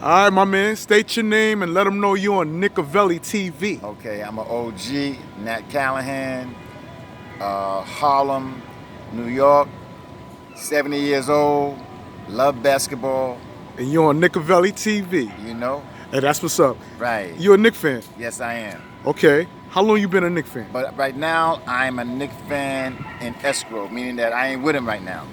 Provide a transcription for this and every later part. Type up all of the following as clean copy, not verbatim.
All right, my man. State your name and let them know you on Nicovelli TV. Okay, I'm an OG, Nat Callahan, Harlem, New York, 70 years old, love basketball, And you on Nicovelli TV. you know? Hey, that's what's up. Right. You a Knicks fan? Yes, I am. Okay. How long you been a Knicks fan? But right now, I'm a Knicks fan in escrow, meaning that I ain't with him right now.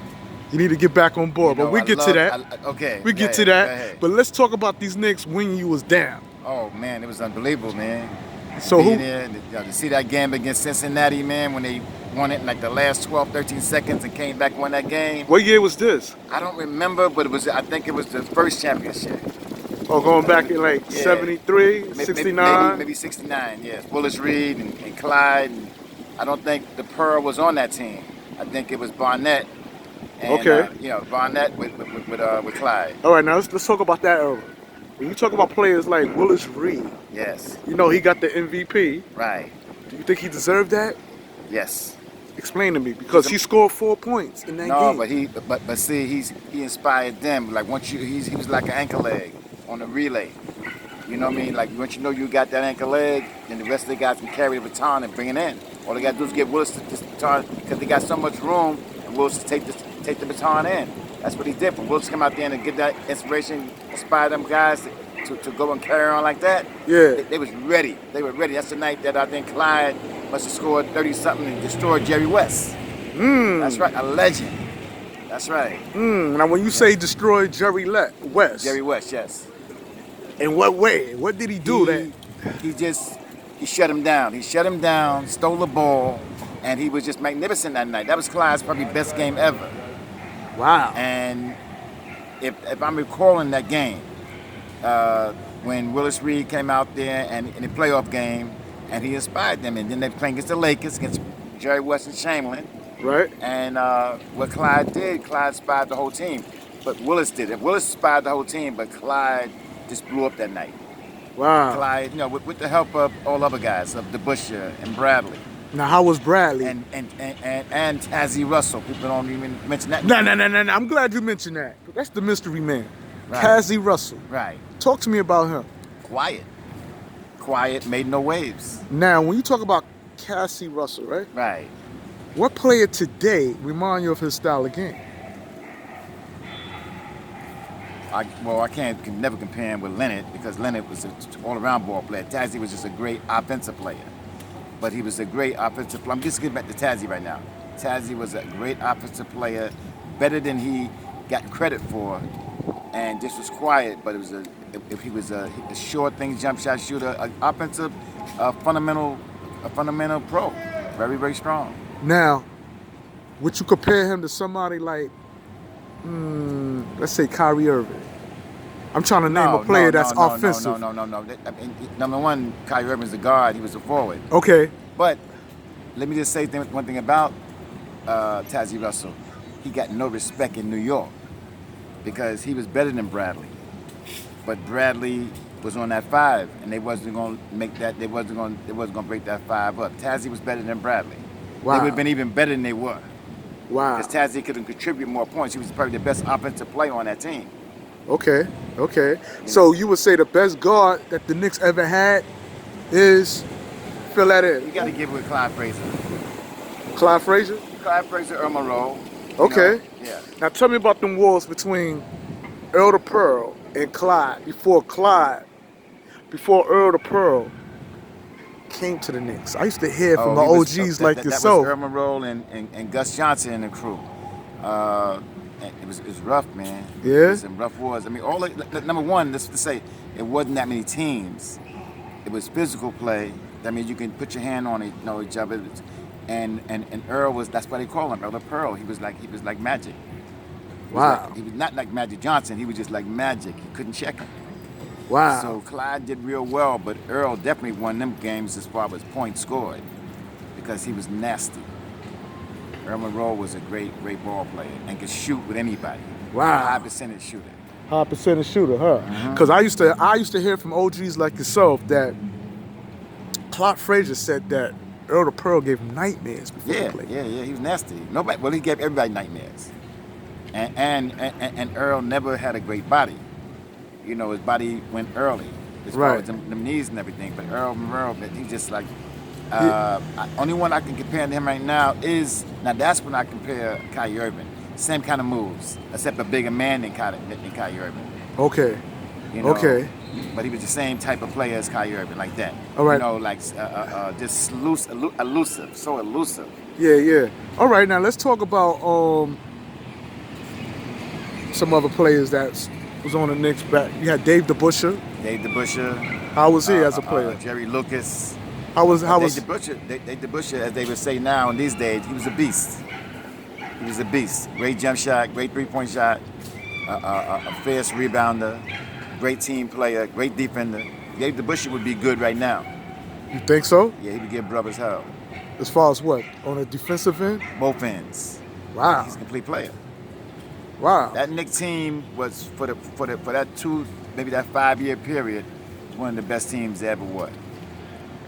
You need to get back on board, You know, but we I get to love- that. Okay. We go get to ahead, go that. ahead. But let's talk about these Knicks when you was down. Oh, man, it was unbelievable, man. So Being who? there, to see that game against Cincinnati, man, when they won it in like the last 12, 13 seconds and came back and won that game. What year was this? I don't remember, but I think it was the first championship. Oh, going back in like Yeah. 73, 69? Maybe 69, yes. Willis Reed and Clyde. And I don't think the Pearl was on that team. I think it was Barnett. And, Okay. Barnett with Clyde. All right, now let's talk about that earlier. When you talk about players like Willis Reed, Yes, you know he got the MVP. right. Do you think he deserved that? Yes. Explain to me, because he scored 4 points in that No, game. but see, he inspired them. Like he was like an anchor leg on a relay. You know what I mean? Like once you know you got that anchor leg, then the rest of the guys can carry the baton and bring it in. All they got to do is give Willis this baton because they got so much room, and Willis take the baton in. That's what he did. But Willis come out there and get that inspiration, inspire them guys to go and carry on like that. Yeah. They was ready. They were ready. That's the night that I think Clyde must have scored 30-something and destroyed Jerry West. That's right, a legend. That's right. Now, when you say destroyed West, Jerry West, yes. in what way? What did he do He shut him down. He shut him down, stole the ball, and he was just magnificent that night. That was Clyde's probably best game ever. Wow. And if I'm recalling that game, when Willis Reed came out there and in the playoff game, and he inspired them, and then they playing against the Lakers, against Jerry West and Chamberlain. Right? And what Clyde did, Clyde inspired the whole team. But Willis did it. Willis inspired the whole team, but Clyde just blew up that night. Wow. Clyde, with the help of all other guys, of DeBusschere and Bradley. Now, how was Bradley? And Tazzy Russell. People don't even mention that. No. I'm glad you mentioned that. That's the mystery man. Right. Cassius Russell. Right. Talk to me about him. Quiet, made no waves. Now, when you talk about Cassius Russell, right? Right. What player today remind you of his style of game? I can never compare him with Leonard because Leonard was an all-around ball player. Tazzy was just a great offensive player. But he was a great offensive player. I'm just getting back to Tazzy right now. Tazzy was a great offensive player, better than he got credit for, and just was quiet. But he was a short thing, jump shot shooter, an offensive, fundamental pro, very very strong. Now, would you compare him to somebody like, let's say Kyrie Irving? I'm trying to name a player that's offensive. No. Number one, Kyrie Irving's a guard. He was a forward. Okay. But let me just say one thing about Tazzy Russell. He got no respect in New York because he was better than Bradley. But Bradley was on that 5, and they wasn't going to make that. They wasn't going to break that 5 up. Tazzy was better than Bradley. Wow. They would have been even better than they were. Wow. Because Tazzy could contribute more points. He was probably the best offensive player on that team. Okay. So you would say the best guard that the Knicks ever had is, fill that in. You got to give it with Clyde Frazier. Clyde Frazier? Clyde Frazier, Earl Monroe. Okay. Yeah. Now tell me about them wars between Earl the Pearl and Clyde before Earl the Pearl came to the Knicks. I used to hear from the OGs like yourself. That was Earl Monroe and Gus Johnson and the crew. It was rough, man. Yeah? It was some rough wars. I mean, number one, let's say, it wasn't that many teams. It was physical play. That means you can put your hand on each other. And Earl that's why they call him Earl the Pearl. He was like magic. Wow. He was not like Magic Johnson. He was just like magic. You couldn't check him. Wow. So Clyde did real well, but Earl definitely won them games as far as points scored because he was nasty. Earl Monroe was a great ball player and could shoot with anybody. Wow. High percentage shooter. High percentage shooter, huh? Because I used to hear from OGs like yourself that Clyde Frazier said that Earl the Pearl gave him nightmares before he played. Yeah, he was nasty. He gave everybody nightmares. And Earl never had a great body. you know, his body went early as far Right. as them knees and everything. But Earl, but he just like, Yeah. only one I can compare to him right now is, now that's when I compare Kyrie Irving. Same kind of moves, except a bigger man than Kyrie Irving. Okay. You know? Okay. But he was the same type of player as Kyrie Irving, like that. All right. You know, like just elusive, so elusive. Yeah. All right, now let's talk about some other players that was on the Knicks back. You had Dave DeBusschere. Dave DeBusschere. How was he as a player? Jerry Lucas. How was Dave DeBusschere, as they would say now in these days, he was a beast. He was a beast. Great jump shot, great three-point shot, a fierce rebounder, great team player, great defender. Dave DeBusschere would be good right now. You think so? Yeah, he would give brothers hell. As far as what? On the defensive end? Both ends. Wow. He's a complete player. Wow. That Knicks team was for that maybe that 5-year period, was one of the best teams they ever was.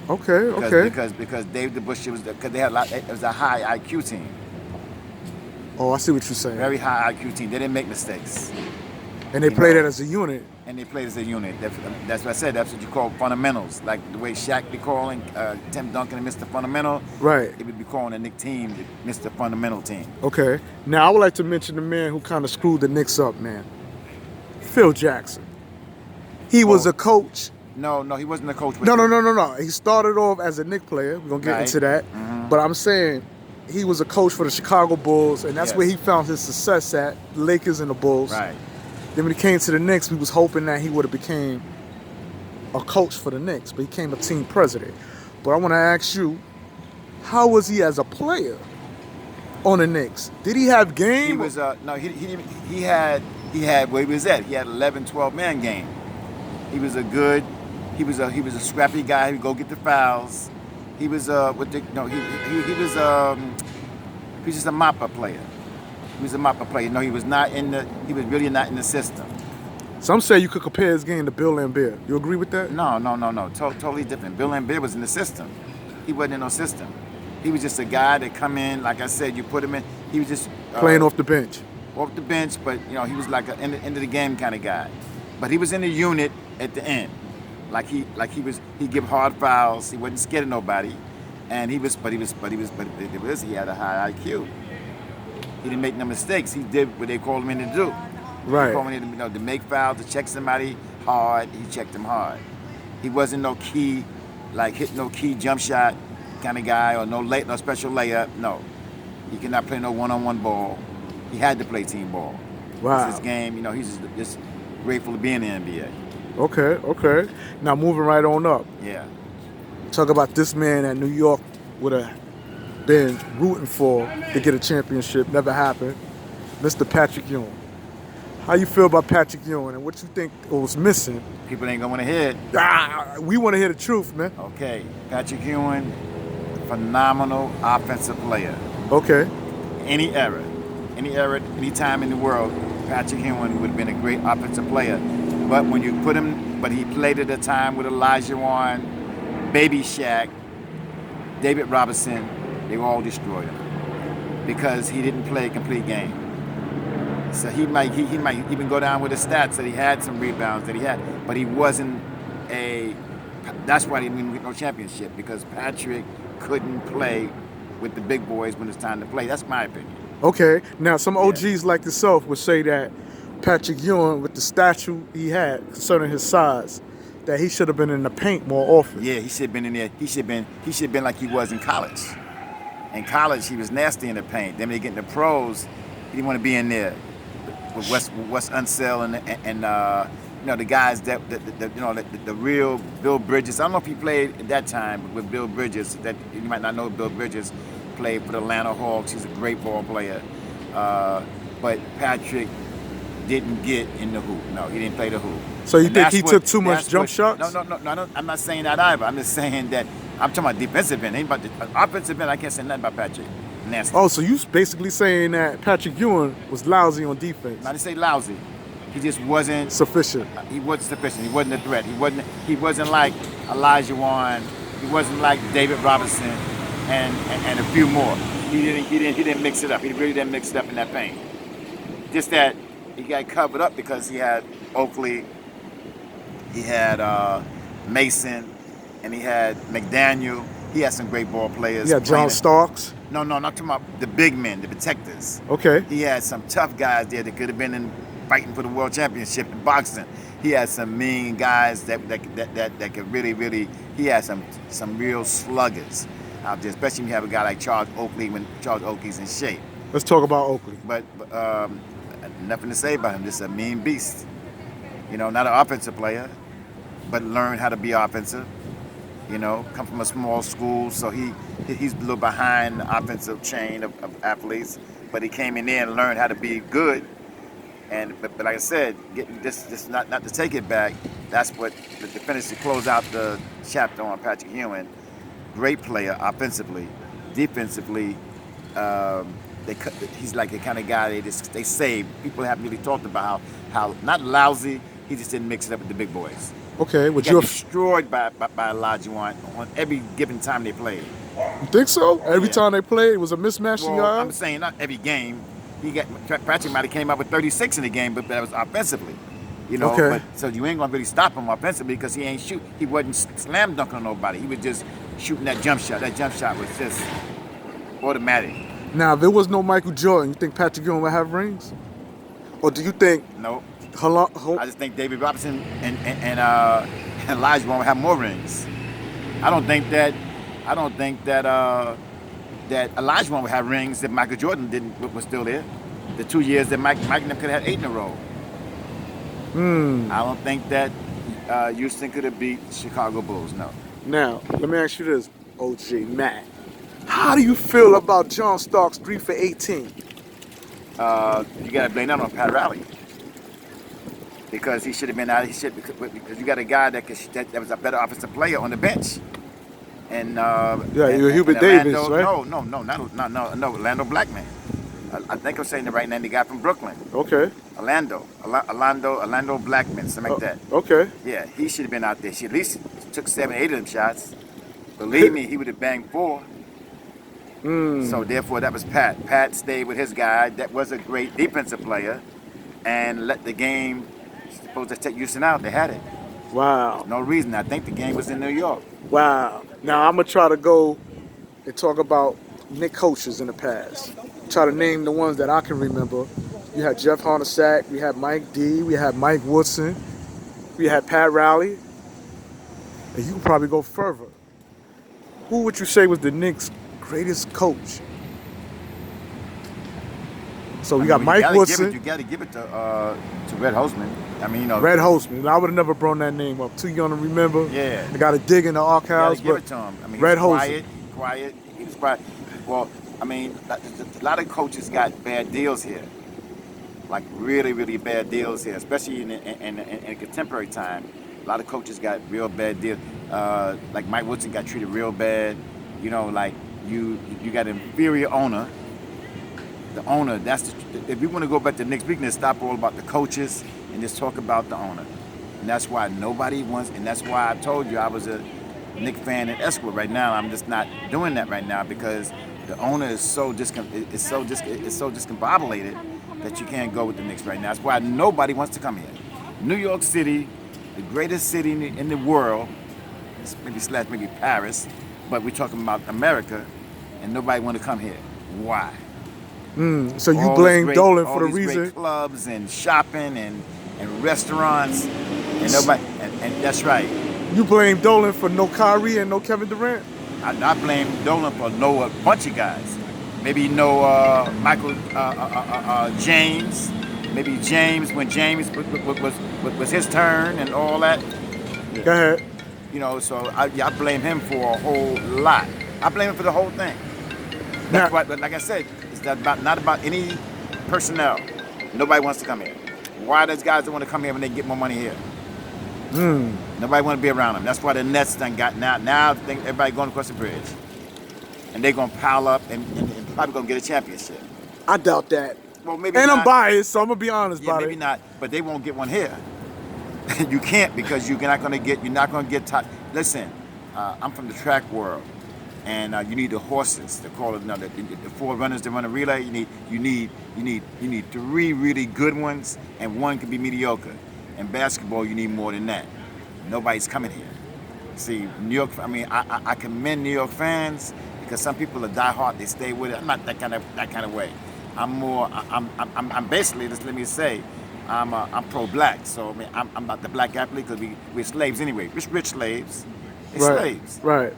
Okay. Because Dave DeBusschere because they had it was a high IQ team. Oh, I see what you're saying. Very high IQ team. They didn't make mistakes. And they played it as a unit. And they played as a unit. That's what I said. That's what you call fundamentals. Like the way Shaq be calling Tim Duncan and Mr. Fundamental. Right. It would be calling the Knicks team the Mr. Fundamental team. Okay. Now, I would like to mention the man who kind of screwed the Knicks up, man. Phil Jackson. He was a coach. No, he wasn't a coach. No. He started off as a Knicks player. We're going to get into that. Mm-hmm. But I'm saying he was a coach for the Chicago Bulls, and that's Yes. where he found his success at, the Lakers and the Bulls. Right. Then when he came to the Knicks, we was hoping that he would have became a coach for the Knicks, but he became a team president. But I want to ask you, how was he as a player on the Knicks? Did he have game? He was he had where he was at. He had 11, 12-man game. He was a scrappy guy. He would go get the fouls. He was he was just a mop-up player. He was a mop-up player. No, he was really not in the system. Some say you could compare his game to Bill Laimbeer. You agree with that? No. Totally different. Bill Laimbeer was in the system. He wasn't in no system. He was just a guy that come in, like I said, you put him in. He was just Playing off the bench. Off the bench, but he was like an end of the game kind of guy. But he was in the unit at the end. He give hard fouls. He wasn't scared of nobody, and he had a high IQ. He didn't make no mistakes. He did what they called him in to do. Right. They called him in to make fouls, to check somebody hard. He checked him hard. He wasn't hit no key jump shot kind of guy or no special layup. No, he could not play no one-on-one ball. He had to play team ball. Wow. It's his game. He's just grateful to be in the NBA. Okay. Now moving right on up. Yeah. Talk about this man at New York would have been rooting for to get a championship. Never happened. Mr. Patrick Ewing. How you feel about Patrick Ewing and what you think was missing? People ain't gonna want to hear it. We want to hear the truth, man. Okay. Patrick Ewing, phenomenal offensive player. Okay. Any era, any time in the world, Patrick Ewing would have been a great offensive player. But when you put him, he played at a time with Elijah Wan, Baby Shaq, David Robinson. They were all destroyed him because he didn't play a complete game. So he might even go down with the stats that he had some rebounds that he had, but he wasn't that's why he didn't get no championship, because Patrick couldn't play with the big boys when it's time to play. That's my opinion. Okay. Now some OGs like yourself would say that Patrick Ewing, with the stature he had concerning his size, that he should have been in the paint more often. Yeah, he should have been in there. He should have been like he was in college. In college, he was nasty in the paint. Then when they get in the pros, he didn't want to be in there with Wes Unseld and the guys the real Bill Bridges. I don't know if he played at that time with Bill Bridges. That you might not know. Bill Bridges played for the Atlanta Hawks. He's a great ball player, but Patrick didn't get in the hoop. No, he didn't play the hoop. So you think he took too much jump shots? No, I'm not saying that either. I'm just saying that I'm talking about defensive end. Ain't about the offensive end. I can't say nothing about Patrick. Nasty. Oh, so you basically saying that Patrick Ewing was lousy on defense? I didn't say lousy. He just wasn't sufficient. He wasn't sufficient. He wasn't a threat. He wasn't like Elijah Wan. He wasn't like David Robinson and a few more. He didn't mix it up. He really didn't mix it up in that paint. Just that he got covered up because he had Oakley He had Mason, and he had McDaniel. He had some great ball players. Yeah, John playing- Starks. No, not talking about the big men, the protectors. Okay. He had some tough guys there that could have been in fighting for the world championship in boxing. He had some mean guys that could really. He had some real sluggers out there, especially when you have a guy like Charles Oakley when Charles Oakley's in shape. Let's talk about Oakley. But nothing to say about him. Just a mean beast. You know, not an offensive player, but learned how to be offensive. You know, come from a small school, so he's a little behind the offensive chain of athletes. But he came in there and learned how to be good. And but like I said, getting this not to take it back. That's what to finish to close out the chapter on Patrick Ewing. Great player offensively, defensively. He's like the kind of guy they save. People haven't really talked about how not lousy. He just didn't mix it up with the big boys. Okay, He got destroyed by Elijah on every given time they played. You think so? Every Yeah. time they played, it was a mismatch in Well, your I'm eyes? saying not every game. Patrick might have came up with 36 in the game, but that was offensively. You know, Okay. but, so you ain't gonna really stop him offensively because he ain't shoot. He wasn't slam dunking on nobody. He was just shooting that jump shot. That jump shot was just automatic. Now, if there was no Michael Jordan, you think Patrick Ewing would have rings? Or do you think No, I I just think David Robinson and Elijah won't have more rings. I don't think that that Elijah won't have rings if Michael Jordan was still there. The 2 years that Mike and them could have had 8 in a row. I don't think that Houston could have beat Chicago Bulls. No. Now, let me ask you this, OG Matt. How do you feel about John Starks 3 for 18? You got to blame that on Pat Riley because he should have been out. Because you got a guy that was a better offensive player on the bench. And you're Hubert Davis, right? No, Orlando Blackman. I think I'm saying the right name. The guy from Brooklyn. Okay. Orlando Blackman, something like that. Okay. Yeah, he should have been out there. She at least took 7, 8 of them shots. Believe me, he would have banged 4. So therefore, that was Pat. Pat stayed with his guy. That was a great defensive player, and let the game. Supposed to take Houston out. They had it. Wow. No reason. I think the game was in New York. Wow. Now, I'm going to try to go and talk about Knicks coaches in the past. Try to name the ones that I can remember. You had Jeff Hornacek. We had Mike D. We had Mike Woodson. We had Pat Riley. And you can probably go further. Who would you say was the Knicks' greatest coach? So we got Mike Woodson. You got to give it to Red Holzman. I mean, you know, Red Holzman. I would have never brought that name up. Too young to remember. Yeah. I got to dig in the you archives. got to give But it to him. I mean, Red he was Holzman. quiet. He was quiet. Well, I mean, a lot of coaches got bad deals here. Like really, really bad deals here, especially in contemporary time. A lot of coaches got real bad deals. Like Mike Woodson got treated real bad. You know, like you got an inferior owner. The owner, if you want to go back to Knicks, we can stop all about the coaches and just talk about the owner. And that's why nobody wants, and that's why I told you I was a Knicks fan in Esquire. Right now, I'm just not doing that right now because the owner is so discombobulated that you can't go with the Knicks right now. That's why nobody wants to come here. New York City, the greatest city in the world, maybe Paris, but we're talking about America, and nobody want to come here. Why? So you blame Dolan for the all these reason? great clubs and shopping and restaurants and nobody and that's right. You blame Dolan for no Kyrie and no Kevin Durant? I blame Dolan for a bunch of guys. Maybe Michael James. Maybe James when James was his turn and all that. Yeah. Go ahead. You know, so I blame him for a whole lot. I blame him for the whole thing. Now- That's why, like I said, it's not about any personnel. Nobody wants to come here. Why does guys that want to come here when they get more money here? Nobody want to be around them. That's why the Nets done got now. I think everybody going across the bridge, and they're gonna pile up and probably gonna get a championship. I doubt that. Well, maybe And not. I'm biased, so I'm going to be honest Yeah, about maybe it. not, but they won't get one here. You can't because you're not gonna get top. Listen, I'm from the track world. And you need the horses to call it. The 4 runners to run a relay. You need 3 really good ones, and 1 can be mediocre. In basketball, you need more than that. nobody's coming here. See, New York. I mean, I commend New York fans because some people are diehard. They stay with it. I'm not that kind of way. I'm more. I'm basically. Just let me say, I'm pro-black. So I mean, I'm not the black athlete because we're slaves anyway. Rich slaves. They're slaves. Right.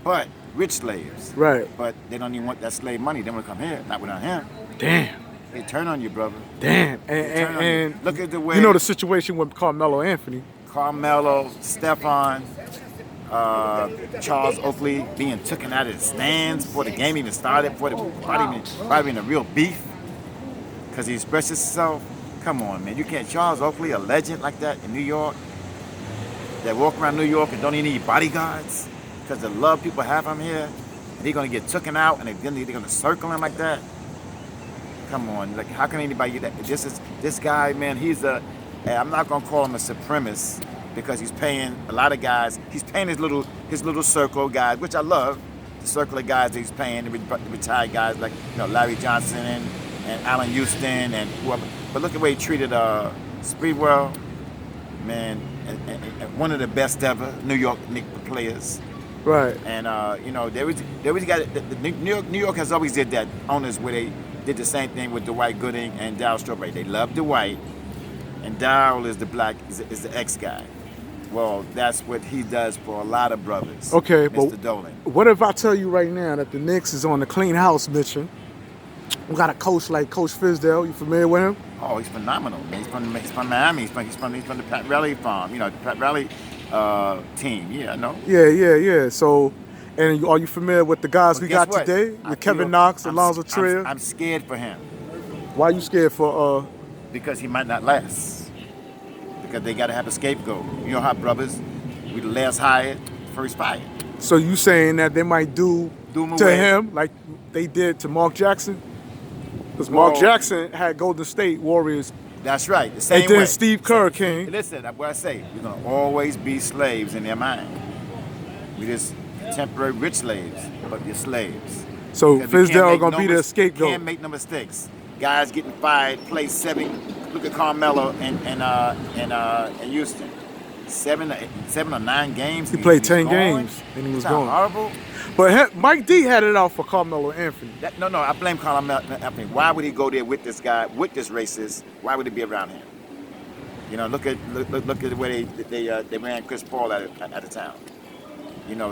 But rich slaves. Right. But they don't even want that slave money. They want to come here. Not without him. Damn. They turn on you, brother. Damn. And look at the way. You know the situation with Carmelo Anthony. Carmelo, Stephon, Charles Oakley being taken out of the stands before the game even started, before the probably in a real beef because he expressed himself. Come on, man. You can't. Charles Oakley, a legend like that in New York, that walk around New York and don't even need bodyguards because the love people have him here, and he's going to get taken out and they're going to circle him like that. Come on. Like, how can anybody get that? This guy, man, I'm not going to call him a supremacist because he's paying a lot of guys. He's paying his little circle of guys, which I love. The circle of guys that he's paying, the retired guys like Larry Johnson and Allen Houston and whoever. But look at the way he treated Speedwell, man, and one of the best ever New York Knicks players. Right. And they always got New York has always did that. Owners where they did the same thing with Dwight Gooding and Darryl Strawberry. They love Dwight, and Darryl is the ex guy. Well, that's what he does for a lot of brothers. Okay, Mr. but Dolan. What if I tell you right now that the Knicks is on the clean house mission? We got a coach like Coach Fizdale. You familiar with him? Oh, he's phenomenal. He's from Miami. He's from the Pat Riley farm. The Pat Riley team. Yeah, I know. Yeah. So, and are you familiar with the guys we got today? With Kevin Knox, Alonzo Trier. I'm scared for him. Why you scared for? Because he might not last. Because they got to have a scapegoat. You know how brothers, we the last hired, first fired. So you saying that they might do to him like they did to Mark Jackson? Because Mark Jackson had Golden State Warriors. That's right. The same and then way. Steve Kerr came. Listen, that's what I say. We're going to always be slaves in their mind. We just temporary rich slaves, but you're slaves. So Fizdale going to be the scapegoat. Can't make no mistakes. Guys getting fired, play 7. Look at Carmelo and Houston. 7 or 9 games. He played 10 games and he was gone. Horrible. But Mike D had it out for Carmelo Anthony. No, I blame Carmelo Anthony. Why would he go there with this guy, with this racist? Why would he be around him? Look at the way they ran Chris Paul out of town.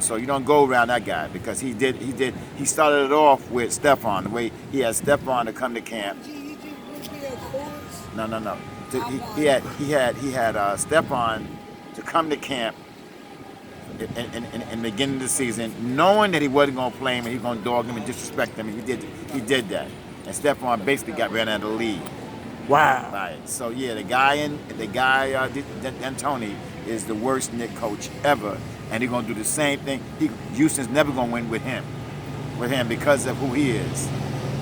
So you don't go around that guy because he started it off with Stephon, the way he had Stephon to come to camp. No. He had Stephon to come to camp in the beginning of the season, knowing that he wasn't going to play him and he was going to dog him and disrespect him, and he did that. And Stephon basically got ran out of the league. Wow. Right. So yeah, the guy D'Antoni is the worst Knicks coach ever, and he's going to do the same thing. Houston's never going to win with him because of who he is.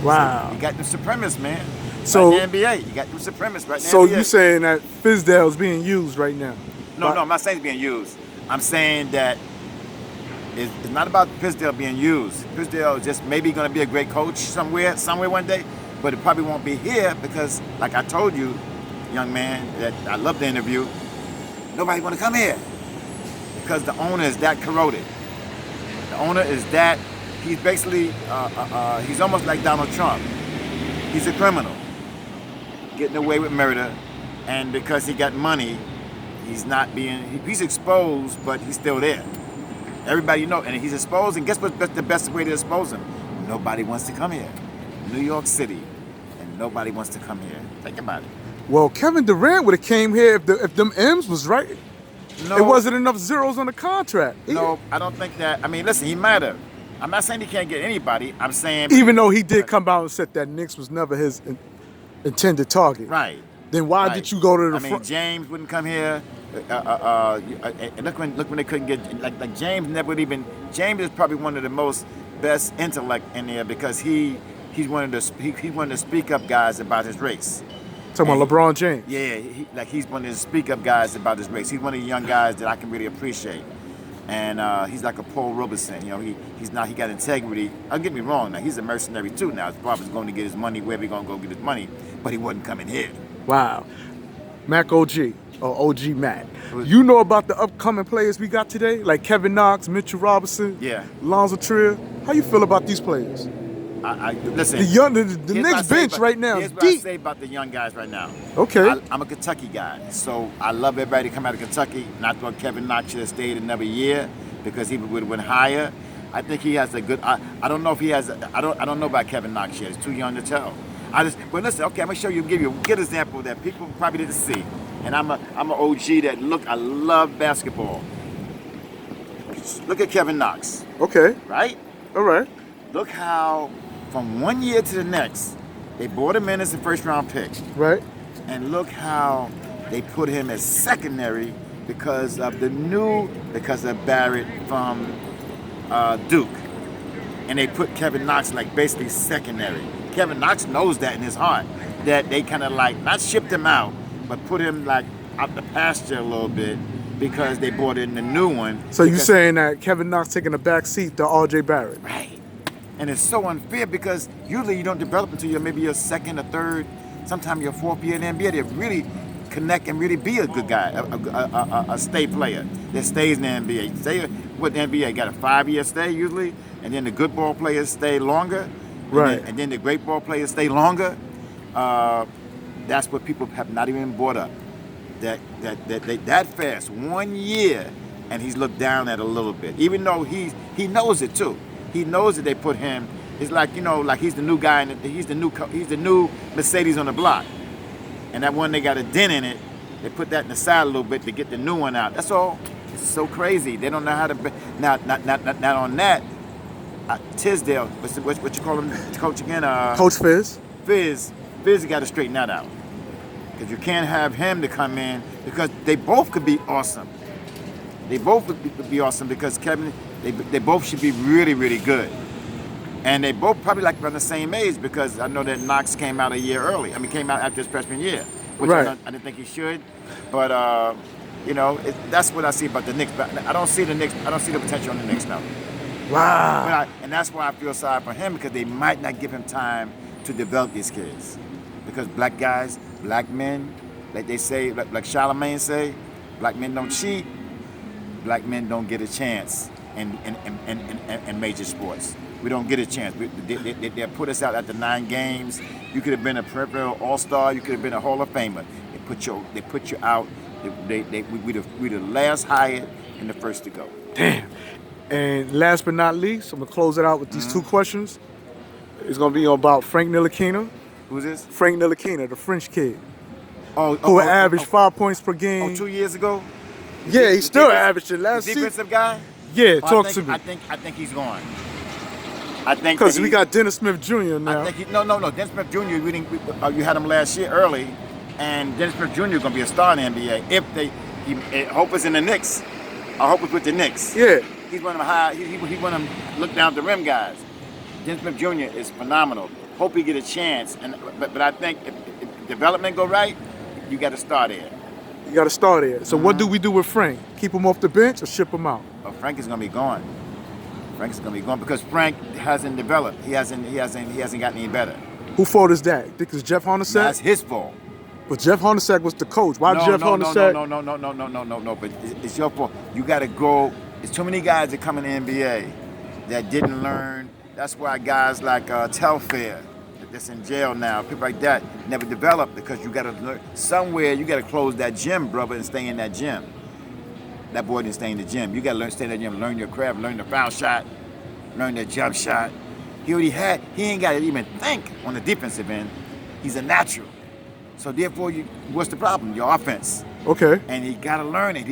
Wow. So you got the supremacists, man. So right in the NBA, you got the supremacists right now. So you saying that Fizdale is being used right now? No, I'm not saying it's being used. I'm saying that it's not about Fizdale being used. Fizdale is just maybe going to be a great coach somewhere one day, but it probably won't be here because, like I told you, young man, that I love the interview, nobody want to come here because the owner is that corroded. The owner is that, he's basically, he's almost like Donald Trump. He's a criminal, getting away with murder, and because he got money, he's exposed, but he's still there. Everybody and he's exposed, and guess what's the best way to expose him? Nobody wants to come here. New York City, and nobody wants to come here. Think about it. Well, Kevin Durant would have came here if them M's was right. No, it wasn't enough zeros on the contract. No, I don't think that. I mean, listen, he might have. I'm not saying he can't get anybody. I'm saying... Even though he did come out and said that Knicks was never his intended target. Right. Then why did you go to the front? James wouldn't come here. And look when they couldn't get... Like James never would even... James is probably one of the most best intellect in there because he's one of the speak up guys about his race. Talking about LeBron James. Yeah, he's one of the speak up guys about his race. He's one of the young guys that I can really appreciate. And he's like a Paul Robeson, he got integrity. Don't get me wrong, now he's a mercenary too now. His father's going to get his money, wherever he's going to go get his money, but he wasn't coming here. Wow. Mac OG. or OG Matt. You know about the upcoming players we got today, like Kevin Knox, Mitchell Robinson, Yeah. Lonzo Trier. How you feel about these players? Listen. The Knicks bench right now. Here's what I say about the young guys right now. Okay. I'm a Kentucky guy, so I love everybody to come out of Kentucky. Not thought Kevin Knox should have stayed another year because he would have went higher. I think he has a good. I don't know if he has. I don't know about Kevin Knox yet. It's too young to tell. But listen. Okay, I'm gonna show you. Give you a good example that people probably didn't see. And I'm an OG that I love basketball. Look at Kevin Knox. Okay. Right. All right. Look how from one year to the next, they brought him in as a first-round pick. Right. And look how they put him as secondary because of Barrett from Duke. And they put Kevin Knox like basically secondary. Kevin Knox knows that in his heart, that they kind of like not shipped him out, but put him like out the pasture a little bit because they brought in the new one. So you're saying that Kevin Knox taking a back seat to R.J. Barrett? Right. And it's so unfair because usually you don't develop until you're maybe your second or third, sometimes your fourth year in the NBA to really connect and really be a good guy, a stay player that stays in the NBA. Say what the NBA got a 5-year stay usually, and then the good ball players stay longer. Right. And then the great ball players stay longer. That's what people have not even brought up. That fast, 1 year, and he's looked down at a little bit. Even though he knows it too. He knows that they put him. It's like like he's the new guy and he's the new Mercedes on the block. And that one they got a dent in it. They put that in the side a little bit to get the new one out. That's all. It's so crazy. They don't know how to. Not on that. Fizdale, what you call him, coach again? Coach Fizz. Fizz got to straighten that out. Because you can't have him to come in because they both could be awesome. They both would be awesome because Kevin, they both should be really, really good. And they both probably like around the same age because I know that Knox came out a year early. Came out after his freshman year, which right. I didn't think he should. But, that's what I see about the Knicks. But I don't see the Knicks. I don't see the potential on the Knicks now. Wow. And that's why I feel sorry for him because they might not give him time to develop these kids. Because black guys, black men, like they say, like Charlemagne say, black men don't cheat, black men don't get a chance in major sports. We don't get a chance. They put us out after 9 games. You could have been a perennial all-star. You could have been a Hall of Famer. They put you out. We the last hired and the first to go. Damn. And last but not least, I'm gonna close it out with these 2 questions. It's gonna be about Frank Ntilikina. Who's this? Frank Ntilikina, the French kid. Who averaged 5 points per game. 2 years ago? Yeah, he still averaged it last season. Defensive guy? Yeah, talk to me. I think he's gone. I think because we got Dennis Smith Jr. now. I think no. Dennis Smith Jr. You had him last year early, and Dennis Smith Jr. is gonna be a star in the NBA. I hope it's in the Knicks. I hope it's with the Knicks. Yeah. He's one of them high. He's one of them look down the rim guys. Dennis Smith Jr. is phenomenal. Hope he get a chance. But I think if development go right, you got to start there. You got to start there. So what do we do with Frank? Keep him off the bench or ship him out? Oh, Frank is gonna be gone. Frank's gonna be gone because Frank hasn't developed. He hasn't gotten any better. Who fault is that? Think it's Jeff Hornacek? That's his fault. But Jeff Hornacek was the coach. Why Jeff Hornacek? No. But it's your fault. You got to go. There's too many guys that come in the NBA that didn't learn. That's why guys like Telfair, that's in jail now, people like that, never developed because you got to learn somewhere. You got to close that gym, brother, and stay in that gym. That boy didn't stay in the gym. You got to stay in that gym, learn your craft, learn the foul shot, learn the jump shot. He ain't got to even think on the defensive end. He's a natural. So therefore, what's the problem? Your offense. Okay. And he got to learn it.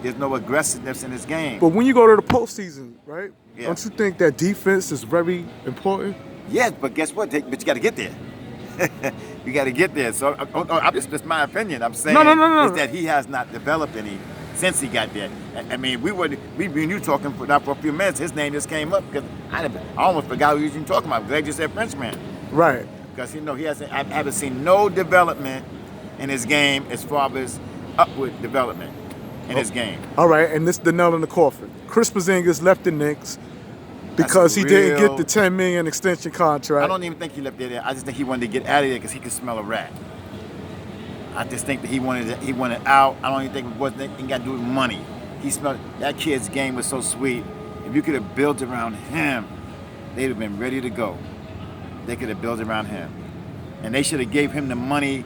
There's no aggressiveness in his game. But when you go to the postseason, right? Yeah. Don't you think that defense is very important? Yes, but guess what? But you got to get there. You got to get there. So that's my opinion. I'm saying is that he has not developed any since he got there. I mean, we've been you talking for a few minutes. His name just came up because I almost forgot who you were talking about. Glad you said Frenchman. Right. Because I haven't seen no development in his game as far as upward development in his game. All right, and this is the nail in the coffin. Chris Porzingis left the Knicks because he didn't get the $10 million extension contract. I don't even think he left there. I just think he wanted to get out of there because he could smell a rat. I just think that he wanted out. I don't even think it wasn't anything got to do with money. He smelled that kid's game was so sweet. If you could have built around him, they'd have been ready to go. They could have built around him, and they should have gave him the money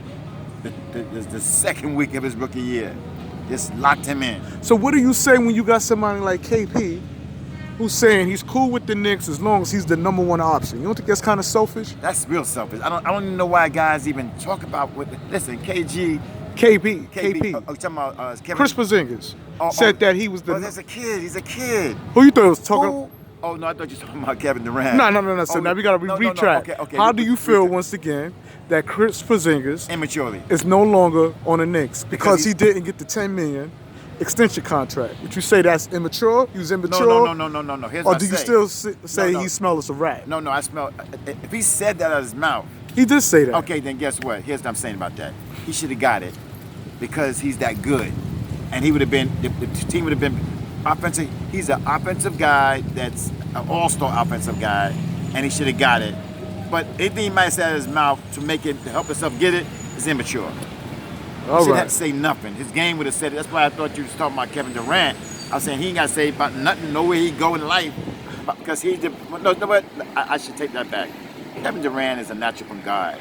the second week of his rookie year. Just locked him in. So what do you say when you got somebody like KP who's saying he's cool with the Knicks as long as he's the number one option? You don't think that's kind of selfish? That's real selfish. I don't even know why guys even talk about what. Listen, KP. KP. Oh, talking about Kevin. Chris Porzingis said that he was the. Oh, that's a kid. He's a kid. Who you thought was talking? Who? Oh no, I thought you were talking about Kevin Durant. No. So now we gotta retract. Okay. How do you feel once again that Chris Porzingis immaturely is no longer on the Knicks because he didn't get the $10 million extension contract? Would you say that's immature? He was immature. No. Here's or what do I you say. still say he smells a rat? No. I smell. If he said that out of his mouth. He did say that. Okay, then guess what? Here's what I'm saying about that. He should have got it because he's that good, and he would have been. The team would have been offensive. He's an offensive guy. That's an all-star offensive guy, and he should have got it. But anything he might have said out of his mouth to help himself get it is immature. He shouldn't have to say nothing. His game would have said it. That's why I thought you was talking about Kevin Durant. I was saying he ain't got to say about nothing, know where he go in life, because he's the. No, but I should take that back. Kevin Durant is a natural guy.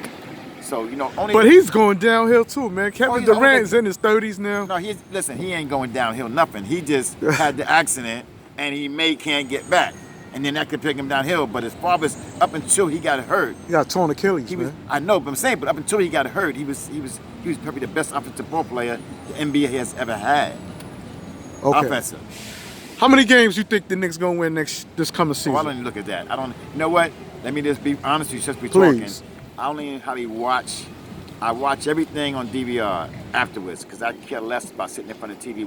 So, only. But he's going downhill too, man. Kevin Durant is in his 30s now. No, he ain't going downhill nothing. He just had the accident and he can't get back. And then that could pick him downhill. But as far as up until he got hurt. He got torn Achilles, man. I know, but I'm saying, but up until he got hurt, he was probably the best offensive ball player the NBA has ever had. Okay. Offensive. How many games you think the Knicks gonna win this coming season? Oh, I don't even look at that. You know what? Let me just be honest with you, since we're talking. I don't even hardly watch. I watch everything on DVR afterwards because I care less about sitting in front of TV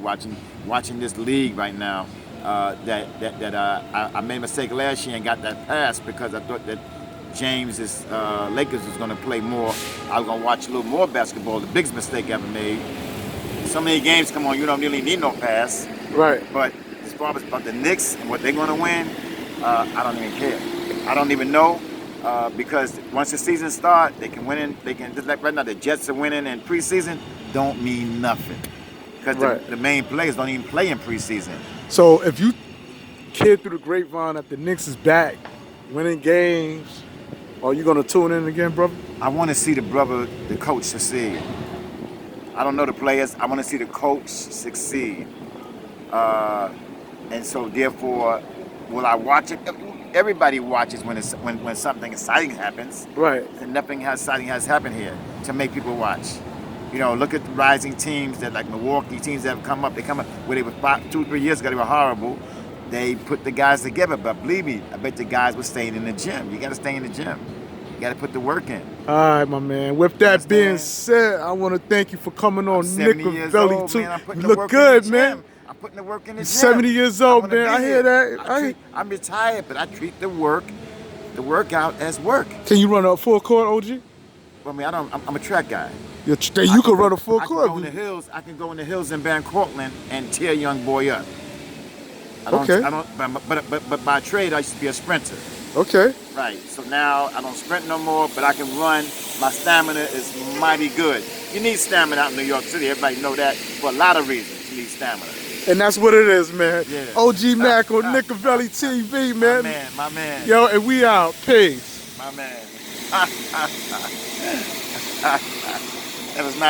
watching this league right now. I made a mistake last year and got that pass because I thought that James's Lakers was going to play more. I was going to watch a little more basketball. The biggest mistake I ever made. So many games come on, you don't really need no pass. Right. But as far as about the Knicks and what they're going to win, I don't even care. I don't even know. Because once the season starts, they can win. They can just like right now. The Jets are winning in preseason. Don't mean nothing because the main players don't even play in preseason. So if you kid through the grapevine that the Knicks is back, winning games, are you gonna tune in again, brother? I want to see the coach succeed. I don't know the players. I want to see the coach succeed. And so therefore, will I watch it? Everybody watches when something exciting happens. Right. And nothing exciting has happened here to make people watch. Look at the rising teams that like Milwaukee teams that have come up. They come up where they were 2-3 years ago. They were horrible. They put the guys together, but believe me, I bet the guys were staying in the gym. You got to stay in the gym. You got to put the work in. All right, my man. With that being said, I want to thank you for coming on Nickavelli too. You look good, man. I'm putting the work in the gym. 70 years old, man. I hear that. I'm retired, but I treat the workout as work. Can you run a full court, OG? I mean, I'm a track guy. You can run a full court. I can go in the hills in Van Cortlandt and tear a young boy up. But by trade, I used to be a sprinter. Okay. Right. So now I don't sprint no more, but I can run. My stamina is mighty good. You need stamina out in New York City. Everybody know that for a lot of reasons. You need stamina. And that's what it is, man. Yeah. OG Mac on Nickavelli TV, man. My man. Yo, and we out. Peace. My man. That was nice.